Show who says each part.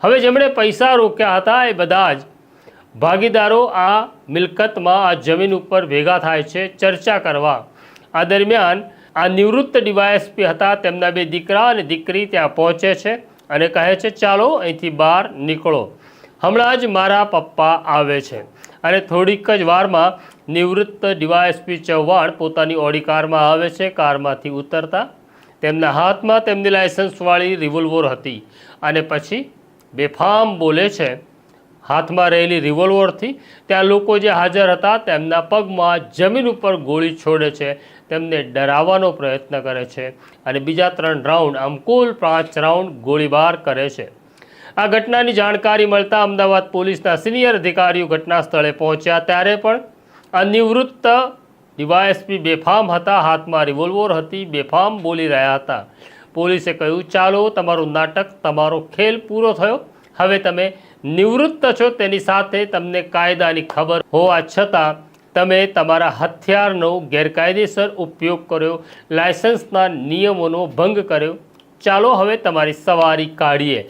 Speaker 1: હવે જેમણે પૈસા રોક્યા હતા એ બધા જ ભાગીદારો આ મિલકતમાં આ જમીન ઉપર ભેગા થાય છે ચર્ચા કરવા। આ દરમિયાન આ નિવૃત્ત ડીવાયએસપી હતા, તેમના બે દીકરા અને દીકરી ત્યાં પહોંચે છે અને કહે છે ચાલો અહીંથી બહાર નીકળો, હમણાં જ મારા પપ્પા આવે છે। અને થોડીક જ વારમાં નિવૃત્ત ડીવાયએસપી ચૌહાણ પોતાની ઓડી કારમાં આવે છે। કારમાંથી ઉતરતા તેમના હાથમાં તેમની લાયસન્સવાળી રિવોલ્વર હતી અને પછી બેફામ બોલે છે હાથમાં રહેલી રિવોલ્વરથી। ત્યાં લોકો જે હાજર હતા તેમના પગમાં જમીન ઉપર ગોળી છોડે છે, તેમને ડરાવવાનો પ્રયત્ન કરે છે અને બીજા 3 રાઉન્ડ, આમ કુલ 5 રાઉન્ડ ગોળીબાર કરે છે। આ ઘટનાની જાણકારી મળતા અમદાવાદ પોલીસના સિનિયર અધિકારીઓ ઘટના સ્થળે પહોંચ્યા, ત્યારે પણ આ નિવૃત્ત ડીવાયએસપી બેફામ હતા, હાથમાં રિવોલ્વર હતી, બેફામ બોલી રહ્યા હતા। પોલીસે કહ્યું ચાલો તમારું નાટક, તમારો ખેલ પૂરો થયો, હવે તમે નિવૃત્ત છો, તેની સાથે તમને કાયદાની ખબર હોવા છતાં તમે તમારા હથિયારનો ગેરકાયદેસર ઉપયોગ કર્યો, લાયસન્સના નિયમોનો ભંગ કર્યો, ચાલો હવે તમારી સવારી કાઢીએ।